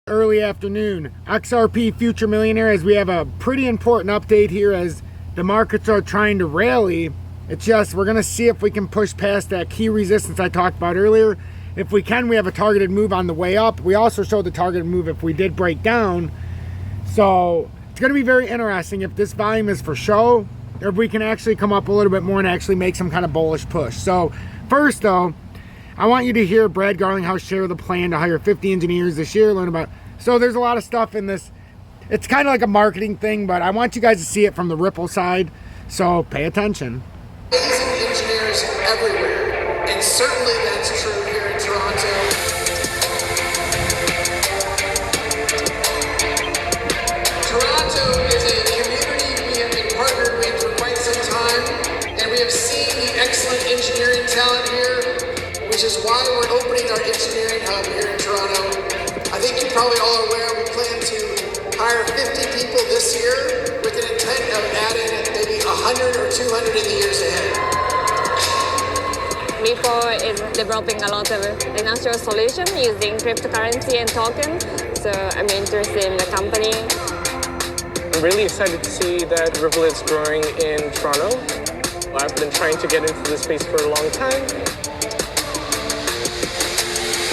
Early afternoon, XRP Future Millionaire, as we have a pretty important update here as the markets are trying to rally. It's just we're going to see if we can push past that key resistance I talked about earlier. If we can, we have a targeted move on the way up. We also showed the targeted move if we did break down. So it's going to be very interesting if this volume is for show or if we can actually come up a little bit more and actually make some kind of bullish push. So first though, I want you to hear Brad Garlinghouse share the plan to hire 50 engineers this year, learn about. So there's a lot of stuff in this. It's kind of like a marketing thing, but I want you guys to see it from the Ripple side. So pay attention. Amazing engineers everywhere, and certainly that's true here in Toronto. Toronto is a community we have been partnered with for quite some time, and we have seen the excellent engineering talent here, which is why we're opening our engineering hub here in Toronto. I think you're probably all aware we plan to hire 50 people this year with an intent of adding maybe 100 or 200 in the years ahead. Ripple is developing a lot of financial solutions using cryptocurrency and tokens, so I'm interested in the company. I'm really excited to see that Ripple is growing in Toronto. I've been trying to get into this space for a long time.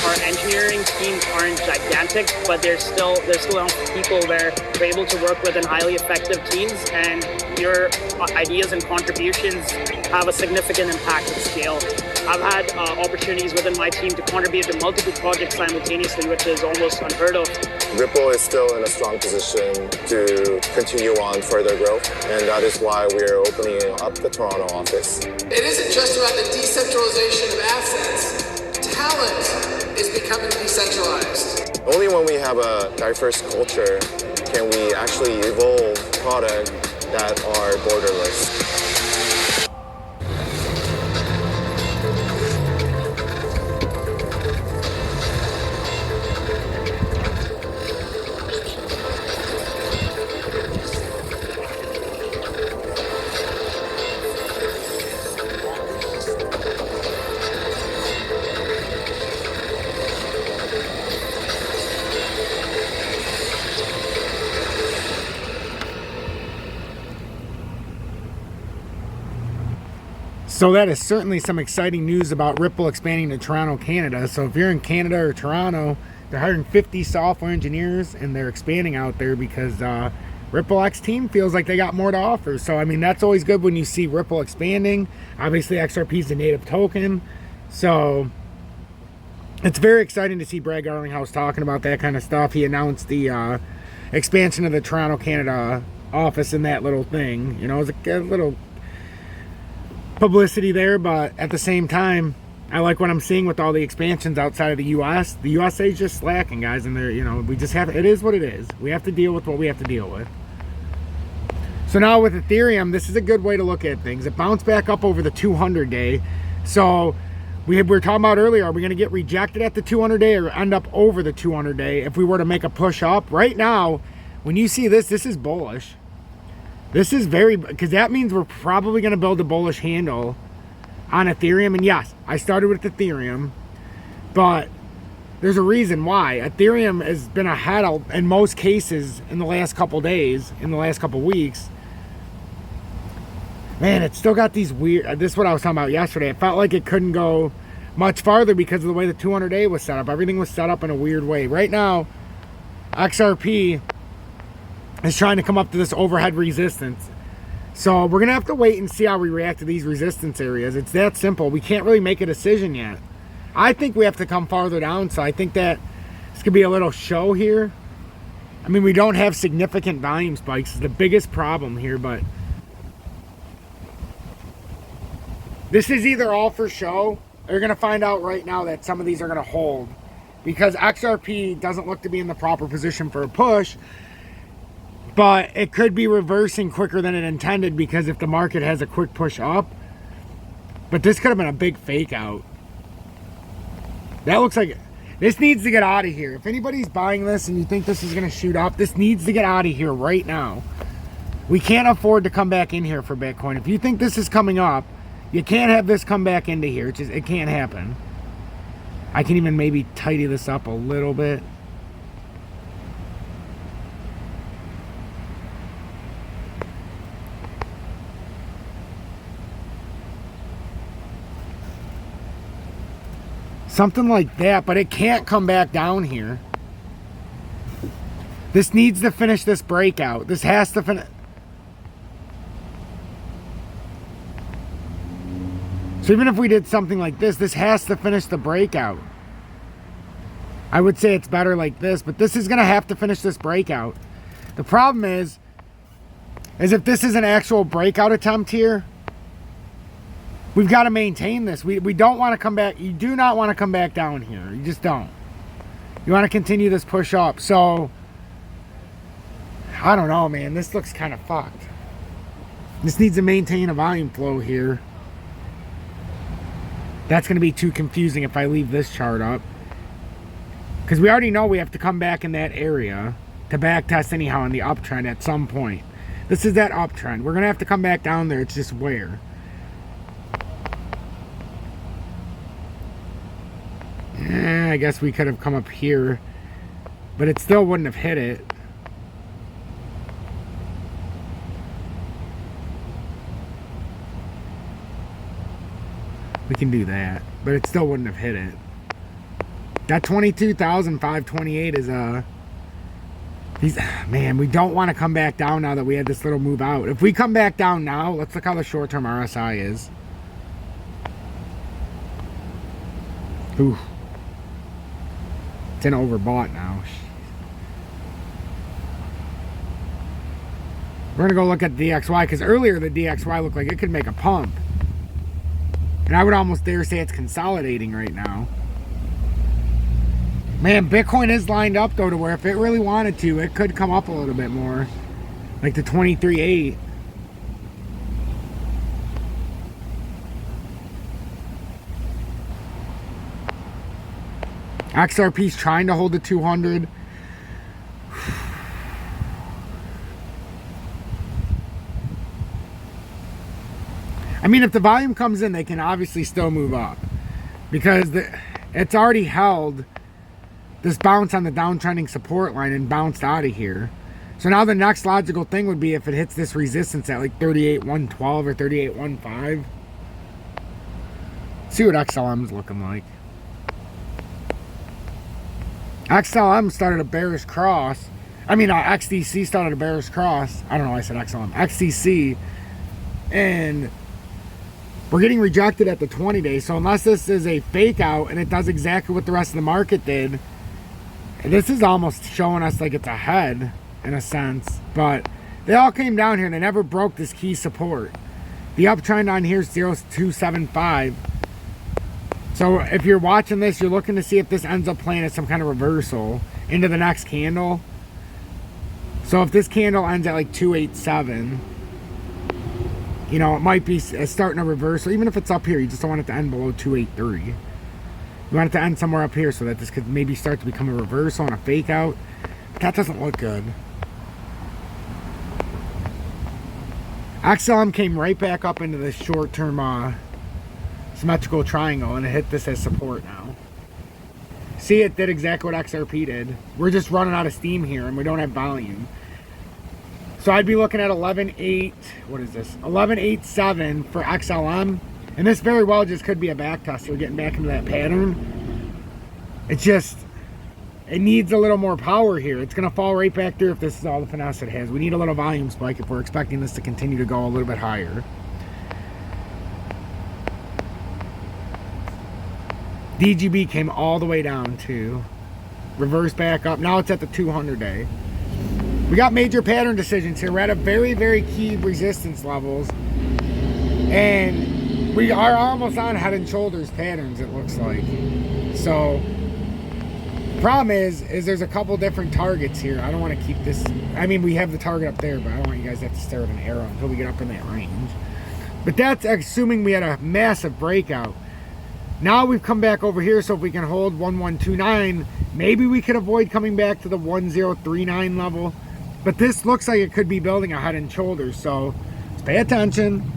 Our engineering teams aren't gigantic, but there's still enough people there we're able to work with in highly effective teams, and your ideas and contributions have a significant impact at scale. I've had opportunities within my team to contribute to multiple projects simultaneously, which is almost unheard of. Ripple is still in a strong position to continue on further growth, and that is why we're opening up the Toronto office. It isn't just about the decentralization of assets. Talent is becoming decentralized. Only when we have a diverse culture can we actually evolve products that are borderless. So that is certainly some exciting news about Ripple expanding to Toronto, Canada. So if you're in Canada or Toronto, they're hiring 50 software engineers and they're expanding out there because Ripple X team feels like they got more to offer. So I mean, that's always good when you see Ripple expanding. Obviously XRP is the native token. So it's very exciting to see Brad Garlinghouse talking about that kind of stuff. He announced the expansion of the Toronto, Canada office in that little thing. You know, it was a little publicity there, but at the same time, I like what I'm seeing with all the expansions outside of the US. The USA is just slacking, guys, and they're, you know, we just have, it is what it is. We have to deal with what we have to deal with. So now with Ethereum, this is a good way to look at things. It bounced back up over the 200 day. So we were talking about earlier, are we going to get rejected at the 200 day or end up over the 200 day if we were to make a push up? Right now, when you see this, this is bullish. This is very, because that means we're probably going to build a bullish handle on Ethereum. And yes, I started with Ethereum, but there's a reason why. Ethereum has been ahead in most cases in the last couple days, in the last couple weeks. Man, it's still got these weird, this is what I was talking about yesterday. It felt like it couldn't go much farther because of the way the 200 day was set up. Everything was set up in a weird way. Right now, XRP is trying to come up to this overhead resistance. So we're going to have to wait and see how we react to these resistance areas. It's that simple. We can't really make a decision yet. I think we have to come farther down, so I think that this could be a little show here. I mean, we don't have significant volume spikes. It's the biggest problem here, but this is either all for show, or you're going to find out right now that some of these are going to hold, because XRP doesn't look to be in the proper position for a push. But it could be reversing quicker than it intended, because if the market has a quick push up, but this could have been a big fake out. That looks like this needs to get out of here. If anybody's buying this and you think this is going to shoot up, this needs to get out of here right now. We can't afford to come back in here for Bitcoin. If you think this is coming up, you can't have this come back into here. It can't happen. I can even maybe tidy this up a little bit. Something like that, but it can't come back down here. This needs to finish this breakout. This has to finish. So even if we did something like this, this has to finish the breakout. I would say it's better like this, but this is going to have to finish this breakout. The problem is if this is an actual breakout attempt here, we've got to maintain this. We don't want to come back. You do not want to come back down here. You just don't. You want to continue this push up. So, I don't know, man. This looks kind of fucked. This needs to maintain a volume flow here. That's going to be too confusing if I leave this chart up. Because we already know we have to come back in that area to back test anyhow in the uptrend at some point. This is that uptrend. We're going to have to come back down there. It's just where. I guess we could have come up here, but it still wouldn't have hit it. We can do that, but it still wouldn't have hit it. That 22,528 is man, we don't want to come back down now that we had this little move out. If we come back down now, let's look how the short-term RSI is. Ooh. It's an overbought now. We're gonna go look at the DXY, because earlier the DXY looked like it could make a pump. And I would almost dare say it's consolidating right now. Man, Bitcoin is lined up though to where if it really wanted to, it could come up a little bit more. Like the 23.8. XRP's trying to hold the 200. I mean, if the volume comes in, they can obviously still move up. Because it's already held this bounce on the downtrending support line and bounced out of here. So now the next logical thing would be if it hits this resistance at like 38.112 or 38.15. See what XLM is looking like. XLM started a bearish cross. I mean, XDC started a bearish cross. I don't know why I said XLM. XDC. And we're getting rejected at the 20-day. So unless this is a fake out and it does exactly what the rest of the market did, this is almost showing us like it's ahead in a sense. But they all came down here and they never broke this key support. The uptrend on here is 0.275. So if you're watching this, you're looking to see if this ends up playing as some kind of reversal into the next candle. So if this candle ends at like 287, you know, it might be starting a reversal. Even if it's up here, you just don't want it to end below 283. You want it to end somewhere up here so that this could maybe start to become a reversal and a fake out. But that doesn't look good. XLM came right back up into this short-term symmetrical triangle and it hit this as support now. See, it did exactly what XRP did. We're just running out of steam here and we don't have volume. So I'd be looking at 11.8, what is this? 11.87 for XLM. And this very well just could be a back test. We're getting back into that pattern. It's just, it needs a little more power here. It's going to fall right back through if this is all the finesse it has. We need a little volume spike if we're expecting this to continue to go a little bit higher. DGB came all the way down to reverse back up. Now it's at the 200-day. We got major pattern decisions here. We're at a very, very key resistance levels. And we are almost on head and shoulders patterns, it looks like. So, problem is there's a couple different targets here. I don't want to keep this. I mean, we have the target up there, but I don't want you guys to have to stare at an arrow until we get up in that range. But that's assuming we had a massive breakout. Now we've come back over here, so if we can hold 1129, maybe we could avoid coming back to the 1039 level. But this looks like it could be building a head and shoulders, so let's pay attention.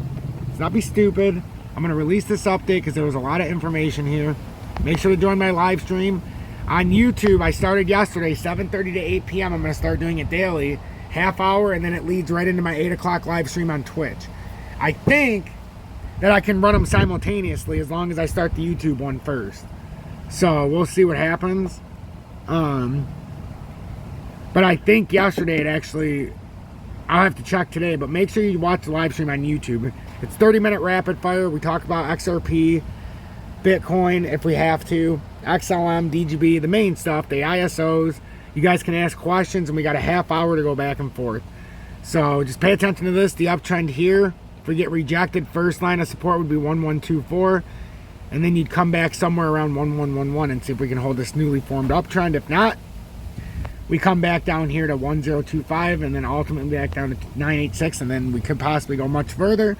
Let's not be stupid. I'm going to release this update because there was a lot of information here. Make sure to join my live stream on YouTube. I started yesterday, 7:30 to 8 p.m. I'm going to start doing it daily, half hour, and then it leads right into my 8 o'clock live stream on Twitch. I think that I can run them simultaneously as long as I start the YouTube one first. So we'll see what happens. But I think yesterday it actually, I'll have to check today, but make sure you watch the live stream on YouTube. It's 30-minute rapid fire. We talk about XRP, Bitcoin if we have to, XLM, DGB, the main stuff, the ISOs. You guys can ask questions, and we got a half hour to go back and forth. So just pay attention to this, the uptrend here. If we get rejected, first line of support would be 1124, and then you'd come back somewhere around 1111 and see if we can hold this newly formed uptrend. If not, we come back down here to 1025, and then ultimately back down to 986, and then we could possibly go much further.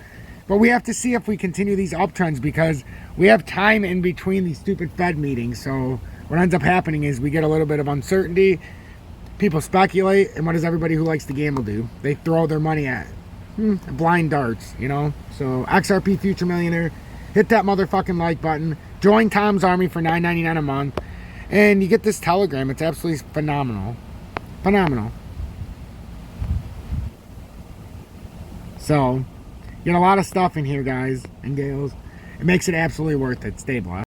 But we have to see if we continue these uptrends, because we have time in between these stupid Fed meetings. So what ends up happening is we get a little bit of uncertainty. People speculate, and what does everybody who likes to gamble do? They throw their money at blind darts, you know? So XRP Future Millionaire, hit that motherfucking like button. Join Tom's Army for $9.99 a month. And you get this telegram. It's absolutely phenomenal. Phenomenal. So, you get a lot of stuff in here, guys and gals. It makes it absolutely worth it. Stay blessed.